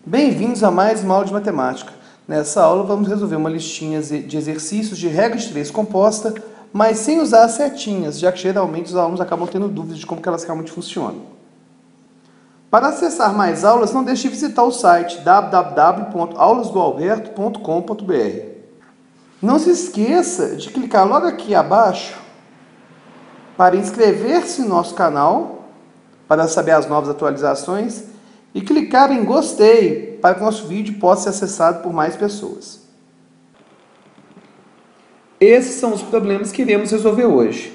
Bem-vindos a mais uma aula de matemática. Nessa aula vamos resolver uma listinha de exercícios de regra de três composta, mas sem usar as setinhas, já que geralmente os alunos acabam tendo dúvidas de como que elas realmente funcionam. Para acessar mais aulas, não deixe de visitar o site www.aulasdoalberto.com.br. Não se esqueça de clicar logo aqui abaixo para inscrever-se no nosso canal, para saber as novas atualizações, e clicar em gostei para que nosso vídeo possa ser acessado por mais pessoas. Esses são os problemas que iremos resolver hoje.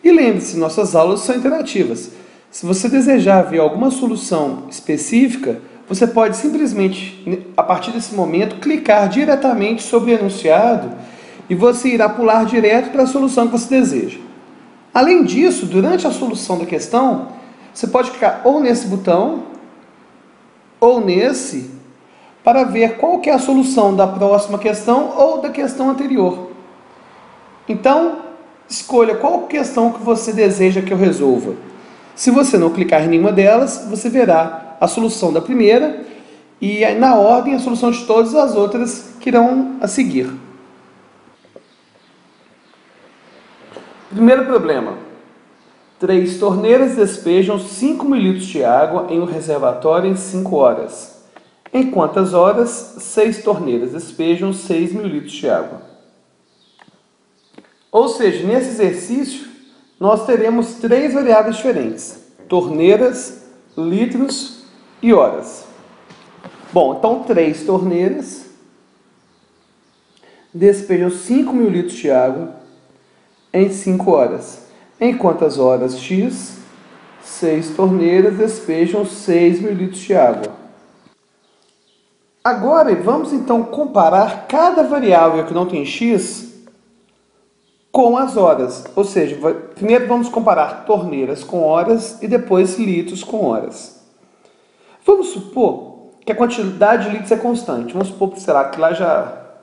E lembre-se, nossas aulas são interativas. Se você desejar ver alguma solução específica, você pode simplesmente, a partir desse momento, clicar diretamente sobre o enunciado e você irá pular direto para a solução que você deseja. Além disso, durante a solução da questão, você pode clicar ou nesse botão ou nesse, para ver qual que é a solução da próxima questão ou da questão anterior. Então, escolha qual questão que você deseja que eu resolva. Se você não clicar em nenhuma delas, você verá a solução da primeira e, na ordem, a solução de todas as outras que irão a seguir. Primeiro problema. 3 torneiras despejam 5 ml de água em um reservatório em 5 horas. Em quantas horas 6 torneiras despejam 6 ml de água? Ou seja, nesse exercício, nós teremos 3 variáveis diferentes: torneiras, litros e horas. Bom, então 3 torneiras despejam 5 ml de água em 5 horas. Em quantas horas x, 6 torneiras despejam 6 ml de água. Agora, vamos então comparar cada variável que não tem x com as horas. Ou seja, primeiro vamos comparar torneiras com horas e depois litros com horas. Vamos supor que a quantidade de litros é constante. Vamos supor que, será que lá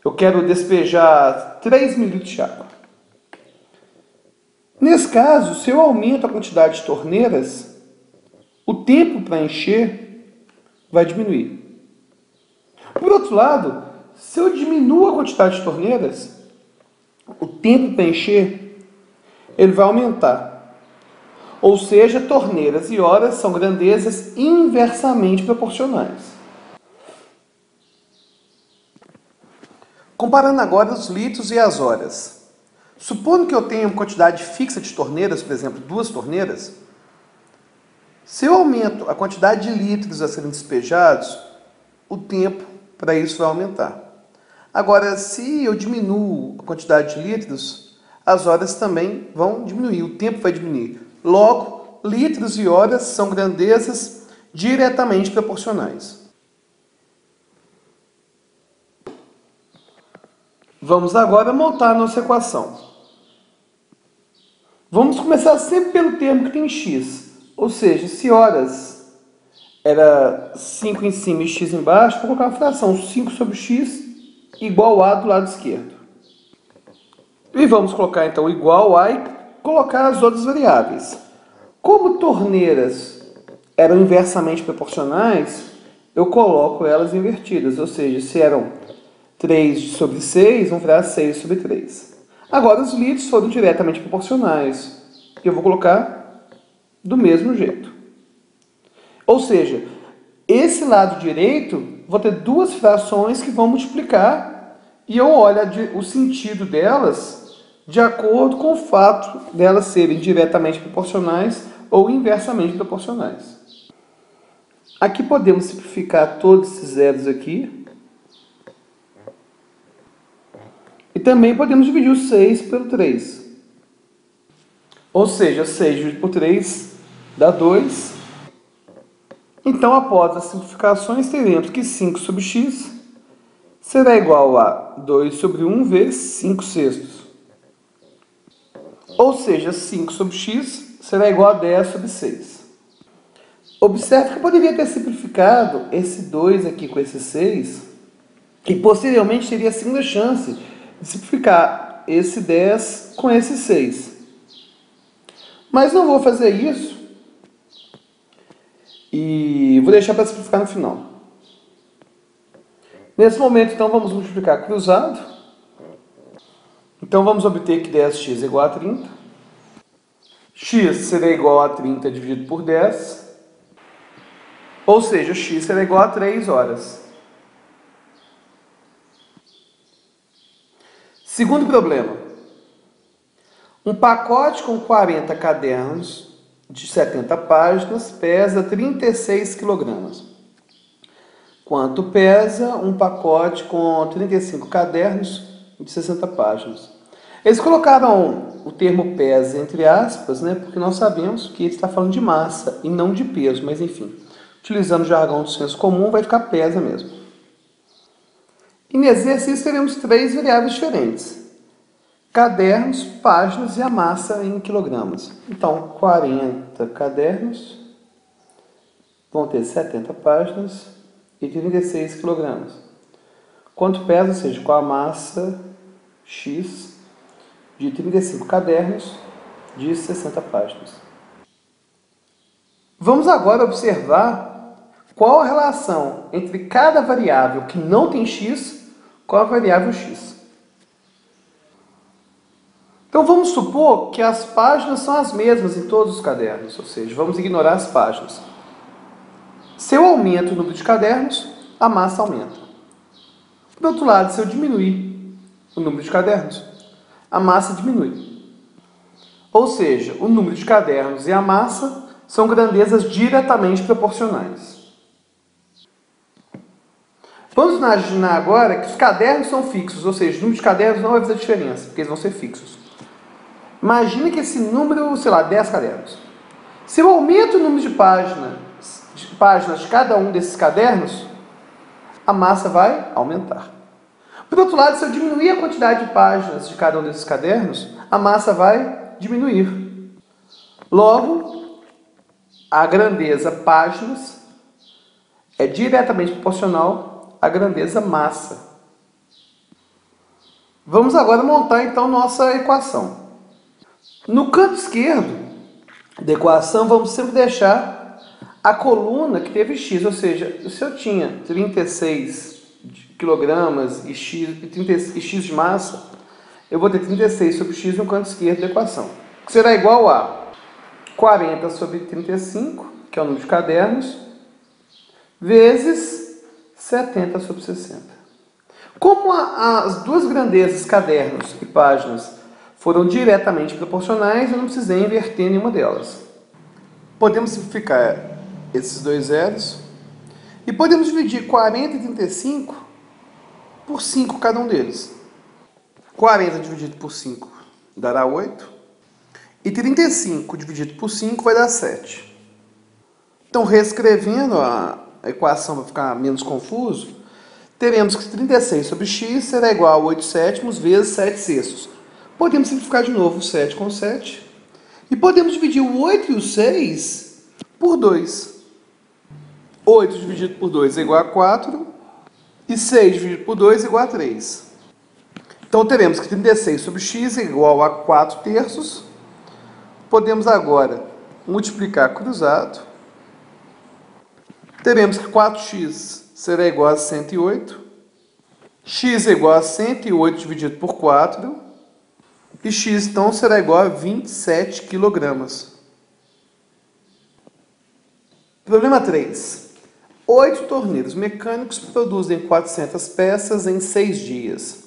eu quero despejar 3 ml de água. Nesse caso, se eu aumento a quantidade de torneiras, o tempo para encher vai diminuir. Por outro lado, se eu diminuo a quantidade de torneiras, o tempo para encher ele vai aumentar. Ou seja, torneiras e horas são grandezas inversamente proporcionais. Comparando agora os litros e as horas. Supondo que eu tenha uma quantidade fixa de torneiras, por exemplo, 2 torneiras, se eu aumento a quantidade de litros a serem despejados, o tempo para isso vai aumentar. Agora, se eu diminuo a quantidade de litros, as horas também vão diminuir, o tempo vai diminuir. Logo, litros e horas são grandezas diretamente proporcionais. Vamos agora montar a nossa equação. Vamos começar sempre pelo termo que tem x, ou seja, se horas era 5 em cima e x embaixo, vou colocar a fração 5 sobre x igual a do lado esquerdo. E vamos colocar então igual a e colocar as outras variáveis. Como torneiras eram inversamente proporcionais, eu coloco elas invertidas, ou seja, se eram 3 sobre 6, vão virar 6 sobre 3. Agora, os litros foram diretamente proporcionais. E eu vou colocar do mesmo jeito. Ou seja, esse lado direito, vou ter 2 frações que vão multiplicar e eu olho o sentido delas de acordo com o fato delas serem diretamente proporcionais ou inversamente proporcionais. Aqui podemos simplificar todos esses zeros aqui. E também podemos dividir o 6 pelo 3. Ou seja, 6 dividido por 3 dá 2. Então, após as simplificações, teremos que 5 sobre x será igual a 2 sobre 1 vezes 5 sextos. Ou seja, 5 sobre x será igual a 10 sobre 6. Observe que eu poderia ter simplificado esse 2 aqui com esse 6 e posteriormente teria a segunda chance de simplificar esse 10 com esse 6. Mas não vou fazer isso e vou deixar para simplificar no final. Nesse momento, então, vamos multiplicar cruzado. Então, vamos obter que 10x é igual a 30. X será igual a 30 dividido por 10. Ou seja, x será igual a 3 horas. Segundo problema. Um pacote com 40 cadernos de 70 páginas pesa 36 kg. Quanto pesa um pacote com 35 cadernos de 60 páginas? Eles colocaram o termo pesa entre aspas, né, porque nós sabemos que ele está falando de massa e não de peso, mas enfim, utilizando o jargão do senso comum, vai ficar pesa mesmo. E nesse exercício teremos 3 variáveis diferentes: cadernos, páginas e a massa em quilogramas. Então, 40 cadernos vão ter 70 páginas e 36 quilogramas. Quanto pesa, ou seja, com a massa X de 35 cadernos de 60 páginas. Vamos agora observar qual a relação entre cada variável que não tem X com a variável X. Então vamos supor que as páginas são as mesmas em todos os cadernos, ou seja, vamos ignorar as páginas. Se eu aumento o número de cadernos, a massa aumenta. Por outro lado, se eu diminuir o número de cadernos, a massa diminui. Ou seja, o número de cadernos e a massa são grandezas diretamente proporcionais. Vamos imaginar agora que os cadernos são fixos, ou seja, o número de cadernos não vai fazer diferença, porque eles vão ser fixos. Imagine que esse número, sei lá, 10 cadernos. Se eu aumento o número de páginas de cada um desses cadernos, a massa vai aumentar. Por outro lado, se eu diminuir a quantidade de páginas de cada um desses cadernos, a massa vai diminuir. Logo, a grandeza páginas é diretamente proporcional à grandeza massa. Vamos agora montar então nossa equação. No canto esquerdo da equação, vamos sempre deixar a coluna que teve x, ou seja, se eu tinha 36 kg e x de massa, eu vou ter 36 sobre x no canto esquerdo da equação, que será igual a 40 sobre 35, que é o número de cadernos, vezes 70 sobre 60. Como as duas grandezas, cadernos e páginas, foram diretamente proporcionais, eu não precisei inverter nenhuma delas. Podemos simplificar esses dois zeros e podemos dividir 40 e 35 por 5 cada um deles. 40 dividido por 5 dará 8 e 35 dividido por 5 vai dar 7. Então, reescrevendo a equação para ficar menos confuso, teremos que 36 sobre x será igual a 8 sétimos vezes 7 sextos. Podemos simplificar de novo o 7 com 7. E podemos dividir o 8 e o 6 por 2. 8 dividido por 2 é igual a 4. E 6 dividido por 2 é igual a 3. Então, teremos que 36 sobre x é igual a 4 terços. Podemos agora multiplicar cruzado. Teremos que 4x será igual a 108. X é igual a 108 dividido por 4. E x, então, será igual a 27 kg. Problema 3. 8 torneiros mecânicos produzem 400 peças em 6 dias.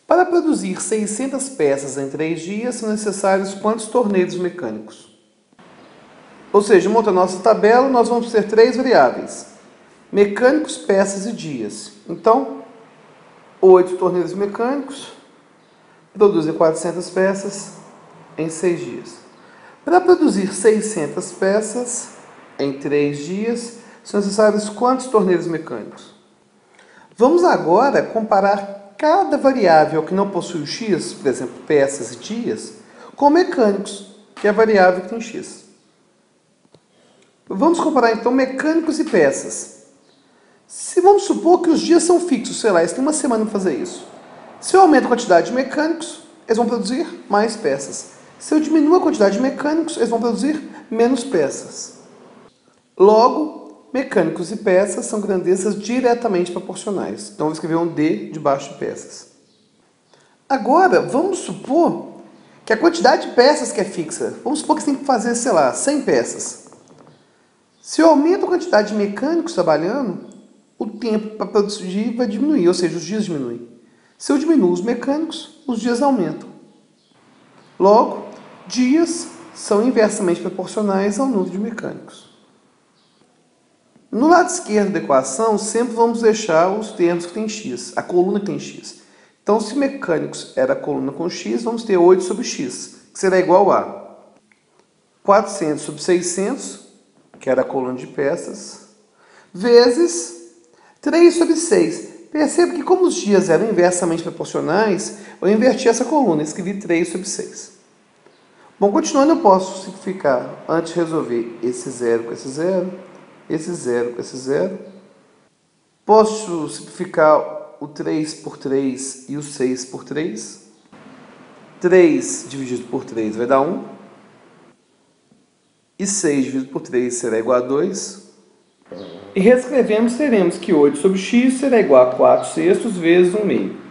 Para produzir 600 peças em 3 dias, são necessários quantos torneiros mecânicos? Ou seja, montando a nossa tabela, nós vamos ter 3 variáveis: mecânicos, peças e dias. Então, 8 torneiros mecânicos produzem 400 peças em 6 dias. Para produzir 600 peças em 3 dias, são necessários quantos torneiros mecânicos? Vamos agora comparar cada variável que não possui o x, por exemplo, peças e dias, com mecânicos, que é a variável que tem x. Vamos comparar então mecânicos e peças. Se vamos supor que os dias são fixos, sei lá, eles têm uma semana para fazer isso. Se eu aumento a quantidade de mecânicos, eles vão produzir mais peças. Se eu diminuo a quantidade de mecânicos, eles vão produzir menos peças. Logo, mecânicos e peças são grandezas diretamente proporcionais. Então, vou escrever um D debaixo de peças. Agora, vamos supor que a quantidade de peças que é fixa, vamos supor que você tem que fazer, sei lá, 100 peças. Se eu aumento a quantidade de mecânicos trabalhando, o tempo para produzir vai diminuir, ou seja, os dias diminuem. Se eu diminuo os mecânicos, os dias aumentam. Logo, dias são inversamente proporcionais ao número de mecânicos. No lado esquerdo da equação, sempre vamos deixar os termos que tem x, a coluna que tem x. Então, se mecânicos era a coluna com x, vamos ter 8 sobre x, que será igual a 400 sobre 600, que era a coluna de peças, vezes 3 sobre 6. Perceba que como os dias eram inversamente proporcionais, eu inverti essa coluna, escrevi 3 sobre 6. Bom, continuando, eu posso simplificar, antes de resolver esse zero com esse zero, esse zero com esse zero. Posso simplificar o 3 por 3 e o 6 por 3. 3 dividido por 3 vai dar 1. E 6 dividido por 3 será igual a 2. E reescrevemos, teremos que 8 sobre x será igual a 4 sextos vezes 1 meio.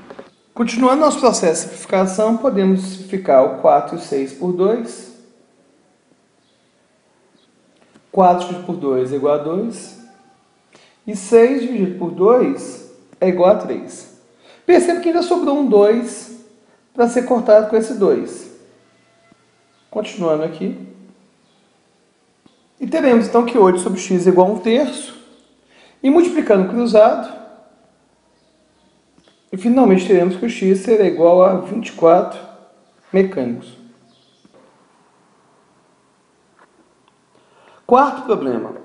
Continuando nosso processo de simplificação, podemos simplificar o 4 e o 6 por 2. 4 dividido por 2 é igual a 2. E 6 dividido por 2 é igual a 3. Perceba que ainda sobrou um 2 para ser cortado com esse 2. Continuando aqui. E teremos então que 8 sobre x é igual a 1 terço. E multiplicando cruzado. E finalmente teremos que o x será igual a 24 mecânicos. Quarto problema.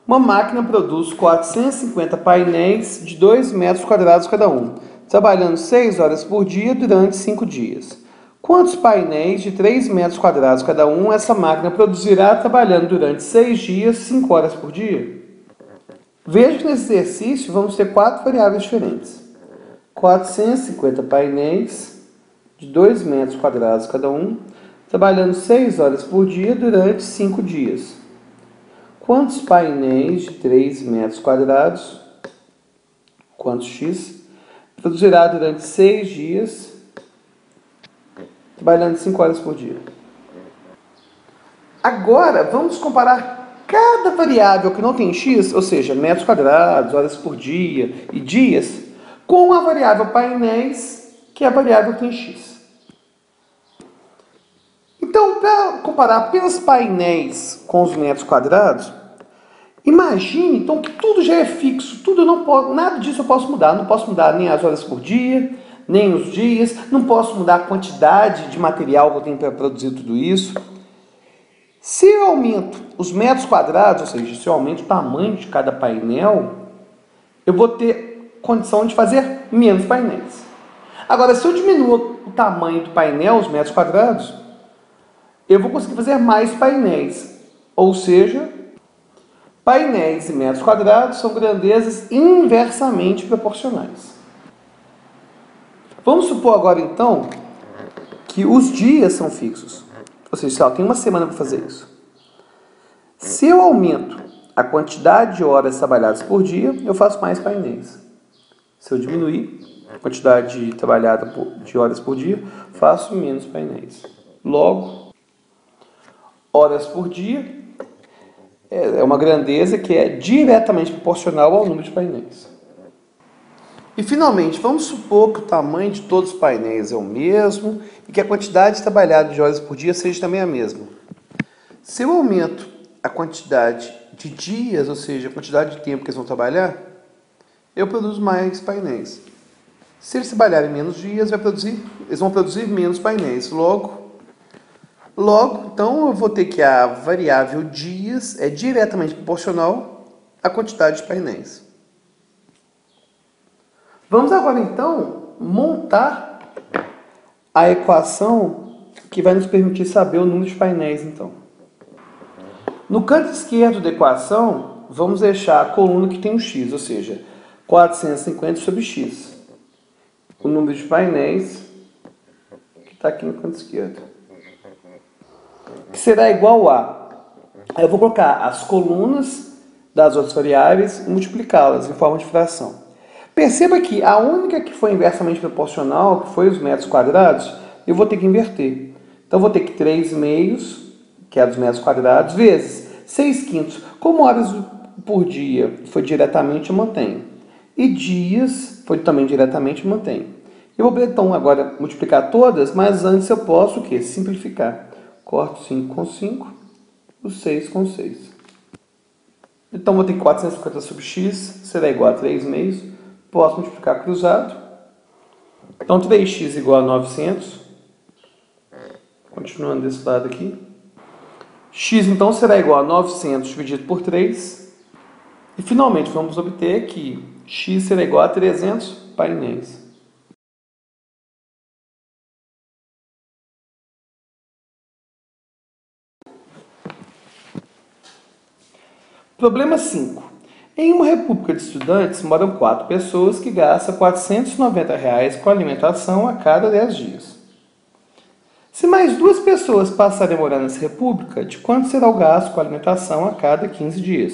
Uma máquina produz 450 painéis de 2 metros quadrados cada um, trabalhando 6 horas por dia durante 5 dias. Quantos painéis de 3 metros quadrados cada um essa máquina produzirá trabalhando durante 6 dias, 5 horas por dia? Veja que nesse exercício vamos ter 4 variáveis diferentes. 450 painéis de 2 metros quadrados cada um, trabalhando 6 horas por dia durante 5 dias. Quantos painéis de 3 metros quadrados, quantos x, produzirá durante 6 dias, trabalhando 5 horas por dia? Agora, vamos comparar cada variável que não tem x, ou seja, metros quadrados, horas por dia e dias, com a variável painéis, que é a variável que tem x. Então, para comparar apenas painéis com os metros quadrados, imagine então que tudo já é fixo, tudo eu não posso, nada disso eu posso mudar. Não posso mudar nem as horas por dia, nem os dias, não posso mudar a quantidade de material que eu tenho para produzir tudo isso. Se eu aumento os metros quadrados, ou seja, se eu aumento o tamanho de cada painel, eu vou ter condição de fazer menos painéis. Agora, se eu diminuo o tamanho do painel, os metros quadrados, eu vou conseguir fazer mais painéis. Ou seja, painéis e metros quadrados são grandezas inversamente proporcionais. Vamos supor agora, então, que os dias são fixos. Ou seja, se ela tem uma semana para fazer isso. Se eu aumento a quantidade de horas trabalhadas por dia, eu faço mais painéis. Se eu diminuir a quantidade trabalhada de horas por dia, faço menos painéis. Logo, horas por dia é uma grandeza que é diretamente proporcional ao número de painéis. E finalmente, vamos supor que o tamanho de todos os painéis é o mesmo e que a quantidade trabalhada de horas por dia seja também a mesma. Se eu aumento a quantidade de dias, ou seja, a quantidade de tempo que eles vão trabalhar, eu produzo mais painéis. Se eles trabalharem menos dias, eles vão produzir menos painéis. Logo, então, eu vou ter que a variável dias é diretamente proporcional à quantidade de painéis. Vamos agora, então, montar a equação que vai nos permitir saber o número de painéis, então. No canto esquerdo da equação, vamos deixar a coluna que tem o x, ou seja, 450 sobre x. O número de painéis que está aqui no canto esquerdo. Que será igual a... Aí eu vou colocar as colunas das outras variáveis e multiplicá-las em forma de fração. Perceba que a única que foi inversamente proporcional, que foi os metros quadrados, eu vou ter que inverter. Então, eu vou ter que 3 meios, que é dos metros quadrados, vezes 6 quintos. Como horas por dia foi diretamente, eu mantenho. E dias foi também diretamente, eu mantenho. Eu vou, então, agora multiplicar todas, mas antes eu posso o quê? Simplificar. Corto 5 com 5, o 6 com 6. Então, vou ter que 450 sobre x será igual a 3 meios. Posso multiplicar cruzado. Então, 3x igual a 900. Continuando desse lado aqui. X, então, será igual a 900 dividido por 3. E, finalmente, vamos obter que x será igual a 300 painéis. Problema 5. Em uma república de estudantes, moram 4 pessoas que gastam R$ 490 com alimentação a cada 10 dias. Se mais 2 pessoas passarem a morar nessa república, de quanto será o gasto com alimentação a cada 15 dias?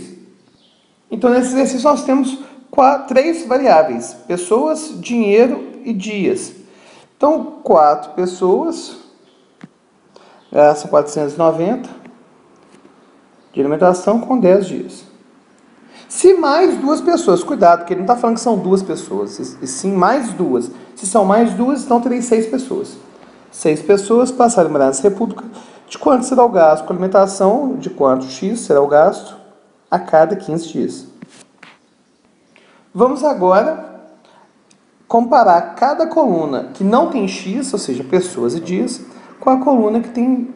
Então, nesse exercício, nós temos 3 variáveis: pessoas, dinheiro e dias. Então, 4 pessoas gastam 490 de alimentação com 10 dias. Se mais 2 pessoas, cuidado, porque ele não está falando que são 2 pessoas, e sim mais 2. Se são mais 2, então terei 6 pessoas. 6 pessoas passarem a morar nessa república, de quanto será o gasto com alimentação, de quanto x será o gasto a cada 15 dias. Vamos agora comparar cada coluna que não tem x, ou seja, pessoas e dias, com a coluna que tem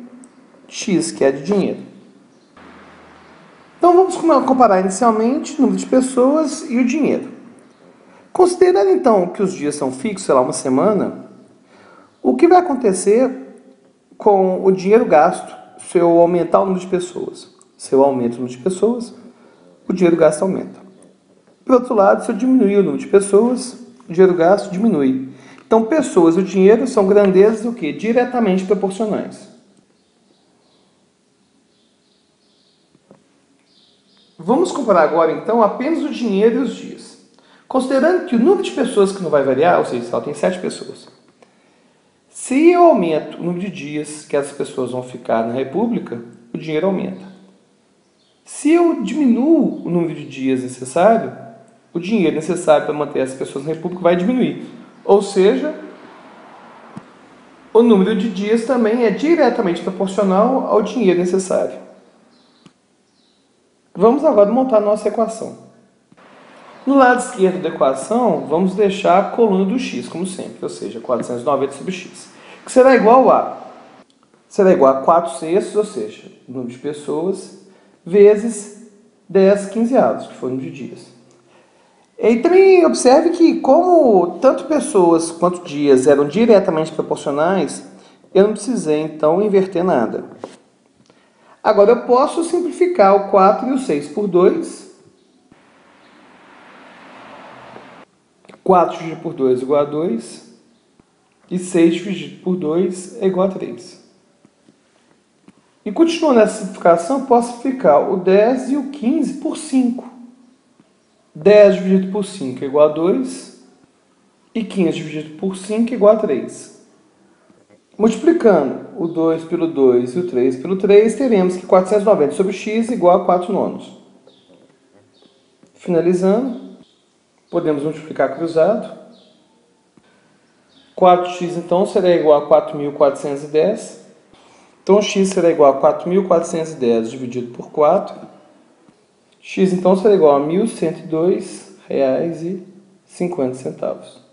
x, que é de dinheiro. Então, vamos comparar inicialmente o número de pessoas e o dinheiro. Considerando, então, que os dias são fixos, sei lá, uma semana, o que vai acontecer com o dinheiro gasto se eu aumentar o número de pessoas? Se eu aumento o número de pessoas, o dinheiro gasto aumenta. Por outro lado, se eu diminuir o número de pessoas, o dinheiro gasto diminui. Então, pessoas e o dinheiro são grandezas do quê? Diretamente proporcionais. Vamos comparar agora, então, apenas o dinheiro e os dias. Considerando que o número de pessoas que não vai variar, ou seja, se ela tem 7 pessoas, se eu aumento o número de dias que essas pessoas vão ficar na república, o dinheiro aumenta. Se eu diminuo o número de dias necessário, o dinheiro necessário para manter essas pessoas na república vai diminuir. Ou seja, o número de dias também é diretamente proporcional ao dinheiro necessário. Vamos agora montar a nossa equação. No lado esquerdo da equação, vamos deixar a coluna do x, como sempre, ou seja, 490 sobre x, que será igual a 4 sextos, ou seja, o número de pessoas, vezes 10 quinzeavos, que foi o número de dias. E também observe que, como tanto pessoas quanto dias eram diretamente proporcionais, eu não precisei, então, inverter nada. Agora, eu posso simplificar o 4 e o 6 por 2. 4 dividido por 2 é igual a 2. E 6 dividido por 2 é igual a 3. E continuando essa simplificação, eu posso simplificar o 10 e o 15 por 5. 10 dividido por 5 é igual a 2. E 15 dividido por 5 é igual a 3. Multiplicando o 2 pelo 2 e o 3 pelo 3, teremos que 490 sobre x é igual a 4 nonos. Finalizando, podemos multiplicar cruzado. 4x, então, será igual a 4.410. Então, x será igual a 4.410 dividido por 4. X, então, será igual a R$ 1.102,50.